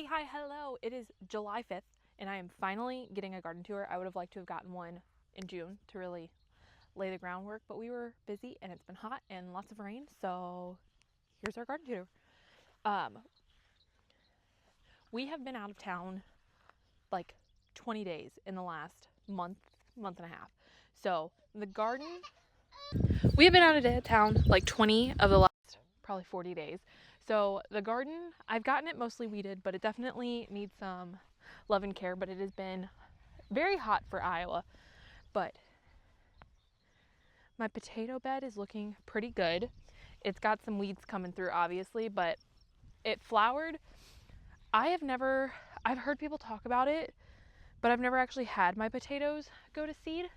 Hey, hi, hello. It is July 5th, and I am finally getting a garden tour. I would have liked to have gotten one in June to really lay the groundwork, but we were busy and it's been hot and lots of rain, so here's our garden tour. Um, we have been out of town like 20 days in the last month and a half. So the garden, we have been out of town like 20 of the last probably 40 days. So the garden, I've gotten it mostly weeded, but it definitely needs some love and care, but it has been very hot for Iowa. But my potato bed is looking pretty good. It's got some weeds coming through, obviously, but it flowered. I've heard people talk about it, but I've never actually had my potatoes go to seed.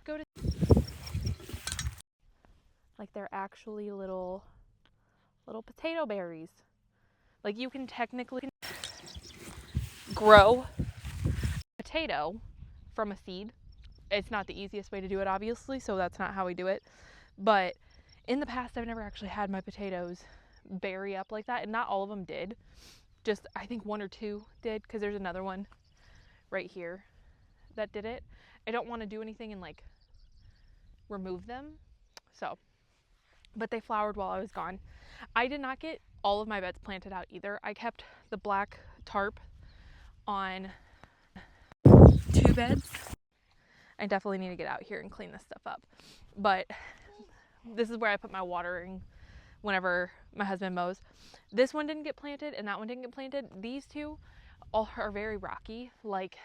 Like they're actually little potato berries. Like you can technically grow potato from a seed. It's not the easiest way to do it, obviously, so that's not how we do it. But in the past, I've never actually had my potatoes berry up like that, and not all of them did. Just, I think one or two did, because there's another one right here that did it. I don't want to do anything and like remove them, so. But they flowered while I was gone. I did not get all of my beds planted out either. I kept the black tarp on 2 beds. I definitely need to get out here and clean this stuff up. But this is where I put my watering whenever my husband mows. This one didn't get planted and that one didn't get planted. These two all are very rocky, like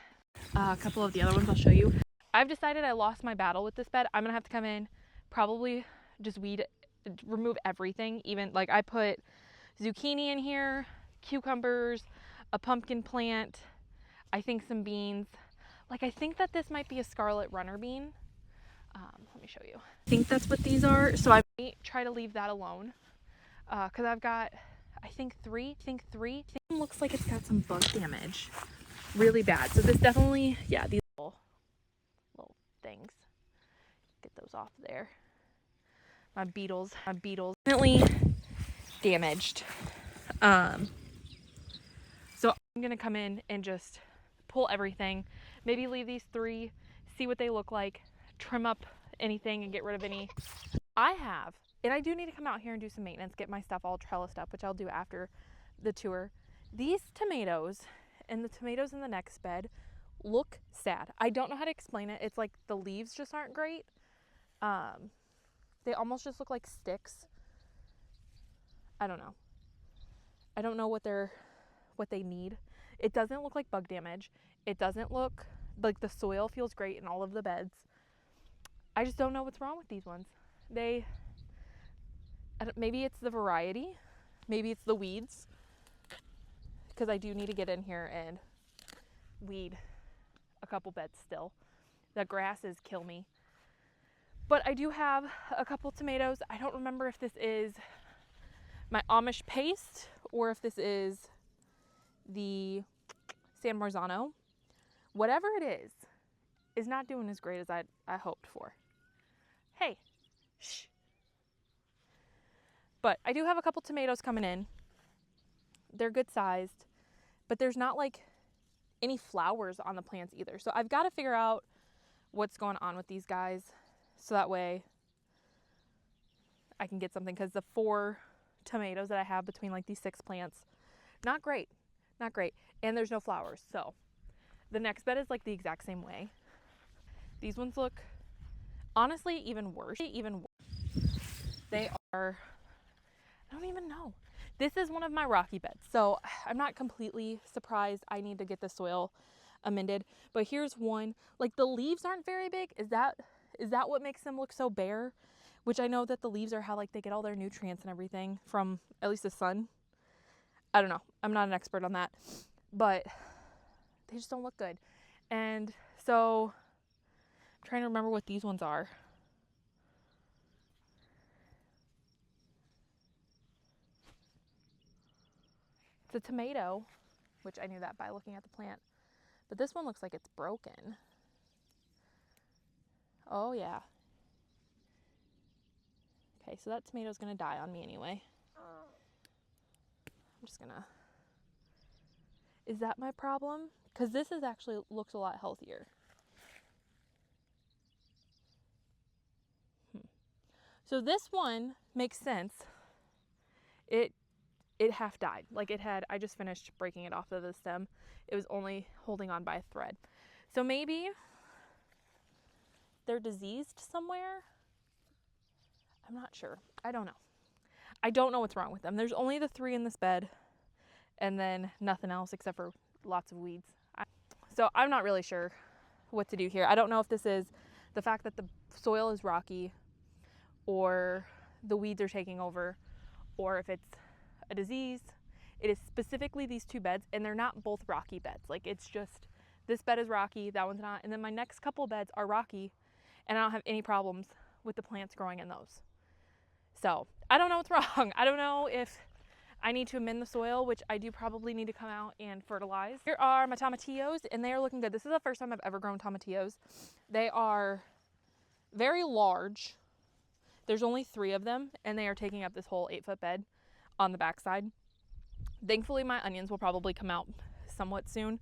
a couple of the other ones I'll show you. I've decided I lost my battle with this bed. I'm gonna have to come in, probably just remove everything. Even like I put zucchini in here, cucumbers, a pumpkin plant, I think some beans. Like I think that this might be a scarlet runner bean. Let me show you. I think that's what these are. So I might try to leave that alone. Because I've got, I think three. It looks like it's got some bug damage. Really bad. So this definitely, yeah, these little things. Get those off there. My beetles definitely damaged. So I'm going to come in and just pull everything. Maybe leave these 3, see what they look like, trim up anything and get rid of any. And I do need to come out here and do some maintenance, get my stuff all trellised up, which I'll do after the tour. These tomatoes and the tomatoes in the next bed look sad. I don't know how to explain it. It's like the leaves just aren't great. They almost just look like sticks. I don't know. I don't know what they need. It doesn't look like bug damage. It doesn't look like the soil feels great in all of the beds. I just don't know what's wrong with these ones. Maybe it's the variety. Maybe it's the weeds. Because I do need to get in here and weed a couple beds still. The grasses kill me. But I do have a couple tomatoes. I don't remember if this is my Amish paste or if this is the San Marzano. Whatever it is not doing as great as I hoped for. Hey, shh. But I do have a couple tomatoes coming in. They're good sized, but there's not like any flowers on the plants either. So I've got to figure out what's going on with these guys so that way I can get something, because the 4 tomatoes that I have between like these 6 plants, not great. And there's no flowers. So the next bed is like the exact same way. These ones look honestly even worse. They are, I don't even know. This is one of my rocky beds, so I'm not completely surprised. I need to get the soil amended. But here's one. Like the leaves aren't very big. Is that what makes them look so bare? Which I know that the leaves are how like they get all their nutrients and everything from at least the sun. I don't know. I'm not an expert on that. But they just don't look good. And so I'm trying to remember what these ones are. It's a tomato, which I knew that by looking at the plant. But this one looks like it's broken. Oh yeah. Okay, so that tomato's gonna die on me anyway. I'm just gonna... Is that my problem? Because this is actually looks a lot healthier. So this one makes sense. It half died. Like it had, I just finished breaking it off of the stem. It was only holding on by a thread. So maybe they're diseased somewhere. I'm not sure. I don't know. I don't know what's wrong with them. There's only the 3 in this bed and then nothing else except for lots of weeds. So I'm not really sure what to do here. I don't know if this is the fact that the soil is rocky or the weeds are taking over or if it's a disease. It is specifically these 2 beds and they're not both rocky beds. Like it's just this bed is rocky, that one's not. And then my next couple beds are rocky and I don't have any problems with the plants growing in those. So I don't know what's wrong. I don't know if I need to amend the soil, which I do probably need to come out and fertilize. Here are my tomatillos and they are looking good. This is the first time I've ever grown tomatillos. They are very large. There's only 3 of them and they are taking up this whole 8-foot bed on the backside. Thankfully, my onions will probably come out somewhat soon.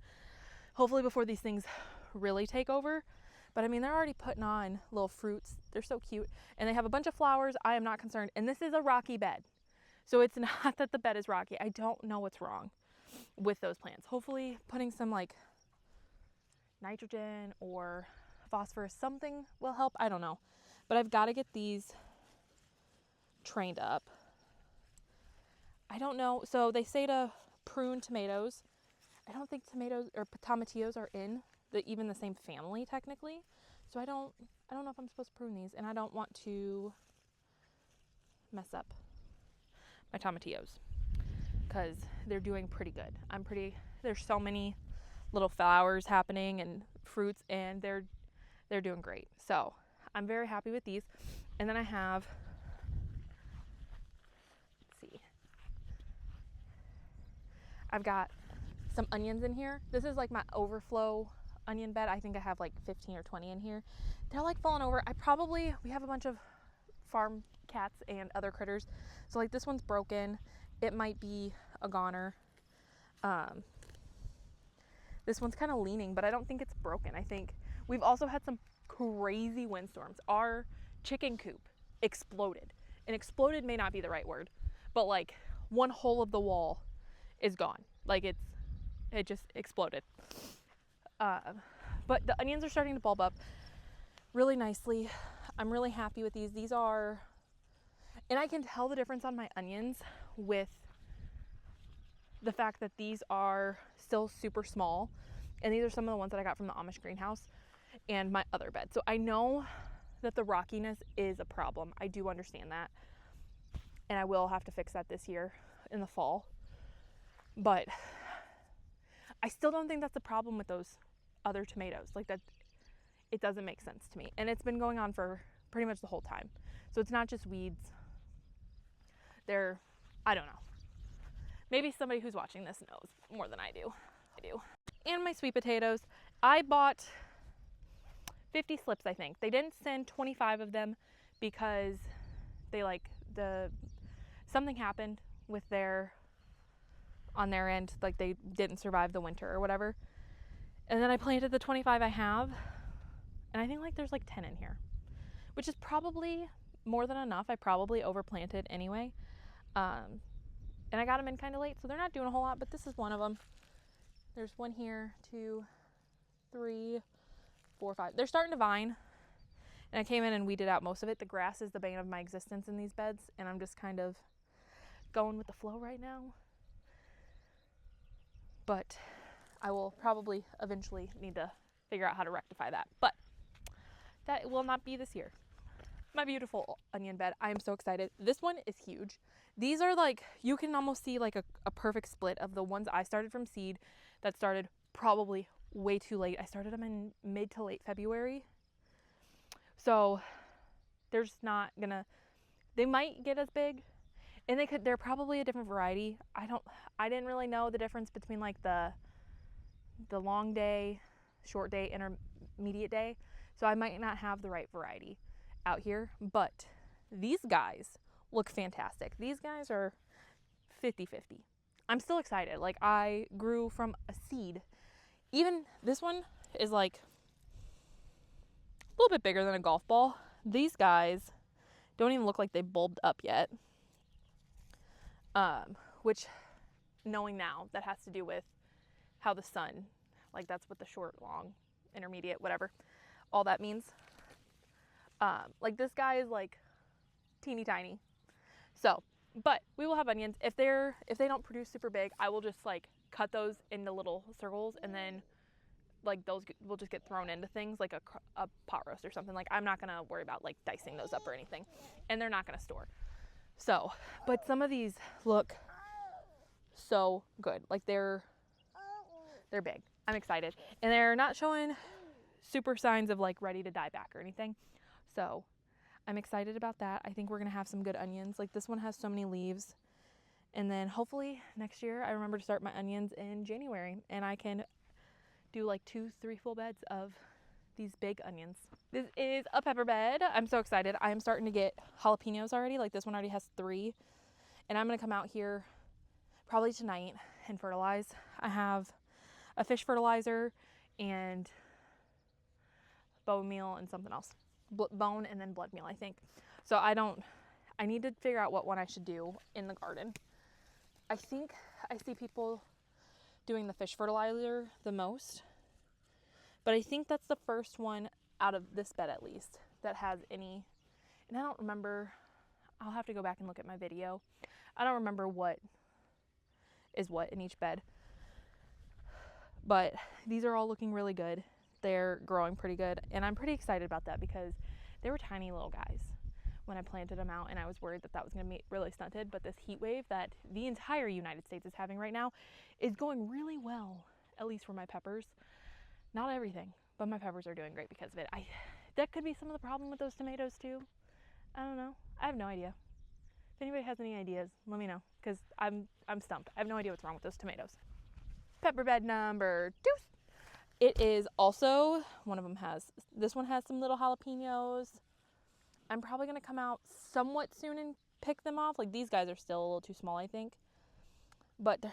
Hopefully before these things really take over. But I mean, they're already putting on little fruits. They're so cute. And they have a bunch of flowers. I am not concerned. And this is a rocky bed. So it's not that the bed is rocky. I don't know what's wrong with those plants. Hopefully putting some like nitrogen or phosphorus, something will help. I don't know. But I've got to get these trained up. I don't know. So they say to prune tomatoes. I don't think tomatoes or tomatillos are in even the same family technically. So I don't know if I'm supposed to prune these and I don't want to mess up my tomatillos because they're doing pretty good. There's so many little flowers happening and fruits and they're doing great. So I'm very happy with these. And then I have, I've got some onions in here. This is like my overflow onion bed. I think I have like 15 or 20 in here. They're like falling over. We have a bunch of farm cats and other critters. So like this one's broken. It might be a goner. This one's kind of leaning, but I don't think it's broken. I think we've also had some crazy windstorms. Our chicken coop exploded. And exploded may not be the right word, but like one hole of the wall is gone. Like it just exploded. But the onions are starting to bulb up really nicely. I'm really happy with these. These are, and I can tell the difference on my onions with the fact that these are still super small. And these are some of the ones that I got from the Amish greenhouse and my other bed. So I know that the rockiness is a problem. I do understand that. And I will have to fix that this year in the fall. But I still don't think that's the problem with those other tomatoes. Like that, it doesn't make sense to me. And it's been going on for pretty much the whole time. So it's not just weeds. I don't know. Maybe somebody who's watching this knows more than I do. And my sweet potatoes, I bought 50 slips, I think. They didn't send 25 of them because they something happened with on their end, like they didn't survive the winter or whatever. And then I planted the 25 I have, and I think like there's like 10 in here, which is probably more than enough. I probably overplanted anyway. And I got them in kind of late, so they're not doing a whole lot, but this is one of them. There's one here, 2, 3, 4, 5. They're starting to vine, and I came in and weeded out most of it. The grass is the bane of my existence in these beds, and I'm just kind of going with the flow right now. But I will probably eventually need to figure out how to rectify that. But that will not be this year. My beautiful onion bed. I am so excited. This one is huge. These are like, you can almost see like a perfect split of the ones I started from seed that started probably way too late. I started them in mid to late February. So they might get as big. And they're probably a different variety. I didn't really know the difference between like the long day, short day, intermediate day. So I might not have the right variety out here, but these guys look fantastic. These guys are 50-50. I'm still excited. Like, I grew from a seed. Even this one is like a little bit bigger than a golf ball. These guys don't even look like they bulbed up yet. Which, knowing now, that has to do with how the sun, like that's what the short, long, intermediate, whatever, all that means. Like this guy is like teeny tiny. So, but we will have onions. If they don't produce super big, I will just like cut those into little circles, and then like those will just get thrown into things like a pot roast or something. Like I'm not gonna worry about like dicing those up or anything, and they're not gonna store. So, but some of these look so good. Like they're big. I'm excited, and they're not showing super signs of like ready to die back or anything. So I'm excited about that. I think we're gonna have some good onions. Like this one has so many leaves, and then hopefully next year I remember to start my onions in January, and I can do like 2-3 full beds of these big onions. This is a pepper bed. I'm so excited. I am starting to get jalapenos already. Like this one already has 3, and I'm gonna come out here probably tonight and fertilize. I have a fish fertilizer and bone meal and something else. Bone and then blood meal, I think. So I need to figure out what one I should do in the garden. I think I see people doing the fish fertilizer the most, but I think that's the first one out of this bed at least that has any, and I don't remember, I'll have to go back and look at my video. I don't remember what is what in each bed, but these are all looking really good. They're growing pretty good, and I'm pretty excited about that because they were tiny little guys when I planted them out, and I was worried that was going to be really stunted. But this heat wave that the entire United States is having right now is going really well, at least for my peppers. Not everything, but my peppers are doing great because of it. That could be some of the problem with those tomatoes too. I don't know. I have no idea. If anybody has any ideas, let me know, because I'm stumped. I have no idea what's wrong with those tomatoes. Pepper bed number 2. It is also, this one has some little jalapenos. I'm probably going to come out somewhat soon and pick them off. Like these guys are still a little too small, I think. But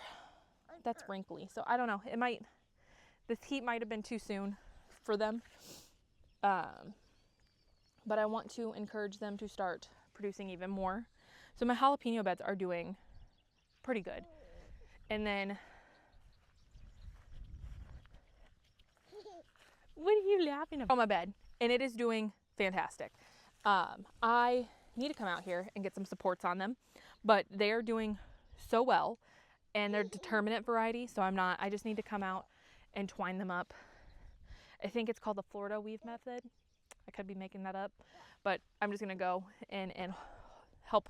that's wrinkly. So I don't know. This heat might have been too soon for them. But I want to encourage them to start producing even more. So my jalapeno beds are doing pretty good. And then, what are you laughing about? On my bed, and it is doing fantastic. I need to come out here and get some supports on them, but they are doing so well, and they're determinate variety, so I just need to come out and twine them up. I think it's called the Florida weave method. I could be making that up, but I'm just gonna go and help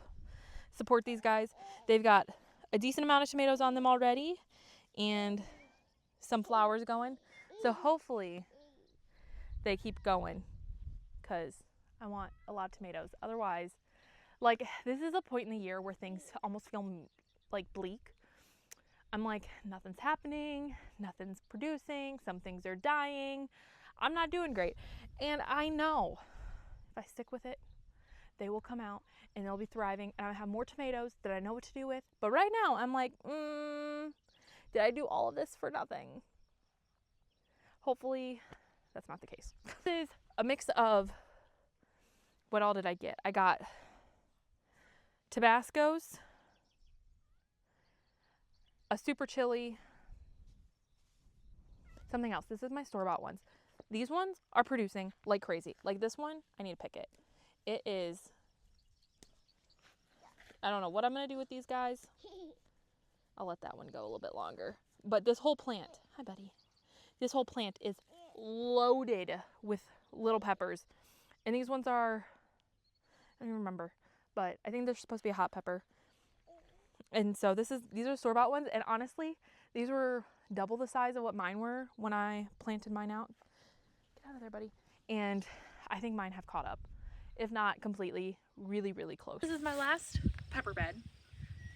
support these guys. They've got a decent amount of tomatoes on them already and some flowers going, so hopefully they keep going, because I want a lot of tomatoes. Otherwise, like, this is a point in the year where things almost feel like bleak. I'm like, nothing's happening, nothing's producing, some things are dying. I'm not doing great. And I know if I stick with it, they will come out and they'll be thriving, and I have more tomatoes that I know what to do with. But right now I'm like, did I do all of this for nothing? Hopefully that's not the case. This is a mix of, what all did I get? I got Tabascos, a super chili, something else. This is my store-bought ones. These ones are producing like crazy. Like this one, I need to pick it. It is, I don't know what I'm going to do with these guys. I'll let that one go a little bit longer. But this whole plant, hi buddy, this whole plant is loaded with little peppers. And these ones are, I don't even remember, but I think they're supposed to be a hot pepper. And so these are store-bought ones, and honestly, these were double the size of what mine were when I planted mine out. Get out of there, buddy. And I think mine have caught up, if not completely, really, really close. This is my last pepper bed.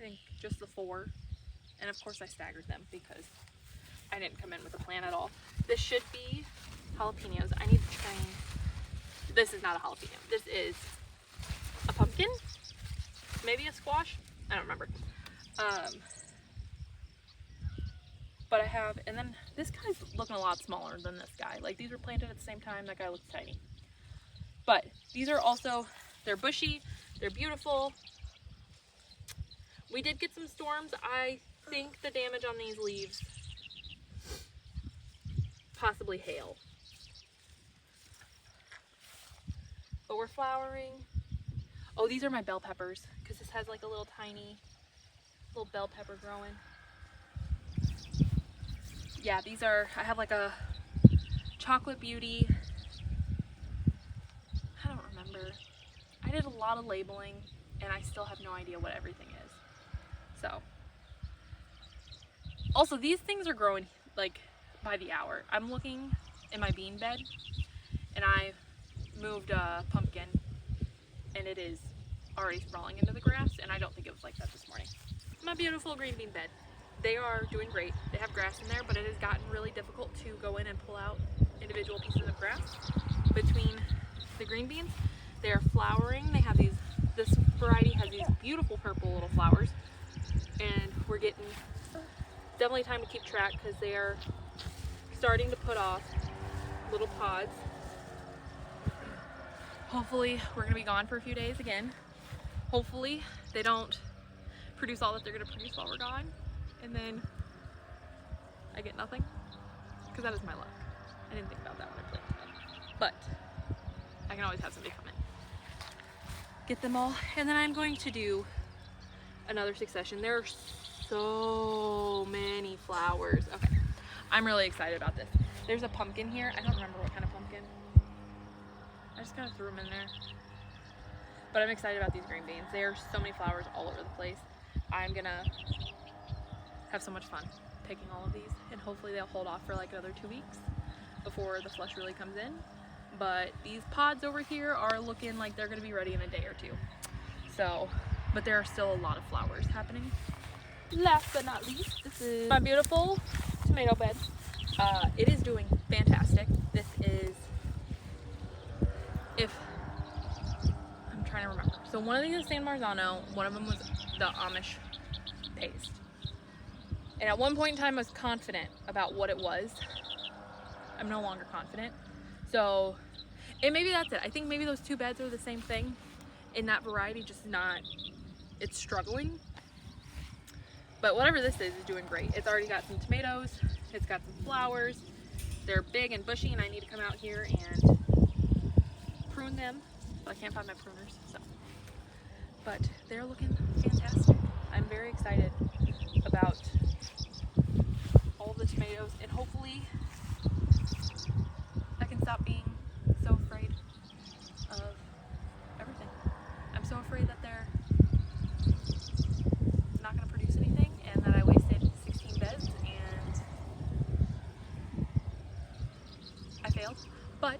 I think just the 4. And of course I staggered them because I didn't come in with a plan at all. This should be jalapenos. I need to train. This is not a jalapeno. This is a pumpkin, maybe a squash. I don't remember. But I have, and then this guy's looking a lot smaller than this guy. Like these were planted at the same time. That guy looks tiny. But these are also, they're bushy, they're beautiful. We did get some storms. I think the damage on these leaves, possibly hail. But we're flowering. Oh, these are my bell peppers, because this has like a little tiny little bell pepper growing. Yeah, these are, I have like a chocolate beauty. I don't remember. I did a lot of labeling and I still have no idea what everything is. So, also these things are growing like by the hour. I'm looking in my bean bed and I moved a pumpkin and it is already sprawling into the grass, and I don't think it was like that this morning. My beautiful green bean bed. They are doing great. They have grass in there, but it has gotten really difficult to go in and pull out individual pieces of grass between the green beans. They are flowering. They have these, this variety has these beautiful purple little flowers, and we're getting, definitely time to keep track because they are starting to put off little pods. Hopefully we're gonna be gone for a few days again. Hopefully they don't produce all that they're gonna produce while we're gone, and then I get nothing, because that is my luck. I didn't think about that when I planted, but I can always have somebody come in, get them all, and then I'm going to do another succession. There are so many flowers. Okay, I'm really excited about this. There's a pumpkin here. I don't remember what kind of pumpkin. I just kind of threw them in there. But I'm excited about these green beans. There are so many flowers all over the place. I'm gonna have so much fun picking all of these, and hopefully they'll hold off for like another 2 weeks before the flush really comes in. But these pods over here are looking like they're gonna be ready in a day or two. So, but there are still a lot of flowers happening. Last but not least, this is my beautiful tomato bed. It is doing fantastic. This is, if I'm trying to remember. So one of these is San Marzano, one of them was the Amish paste. And at one point in time I was confident about what it was. I'm no longer confident. So, and maybe that's it. I think maybe those two beds are the same thing in that variety, just not, it's struggling. But whatever this is doing great. It's already got some tomatoes, it's got some flowers. They're big and bushy, and I need to come out here and prune them, but I can't find my pruners, so. But they're looking fantastic. I'm very excited about all the tomatoes, and hopefully I can stop being so afraid of everything. I'm so afraid that they're not going to produce anything, and that I wasted 16 beds and I failed. But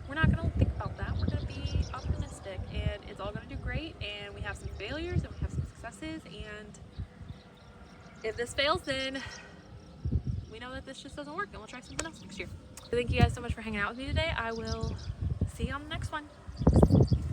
we're not going to think about that. We're going to be optimistic, and it's all going to do great, and we have some failures and we have some successes, and if this fails, then we know that this just doesn't work and we'll try something else next year. So thank you guys so much for hanging out with me today. I will see you on the next one.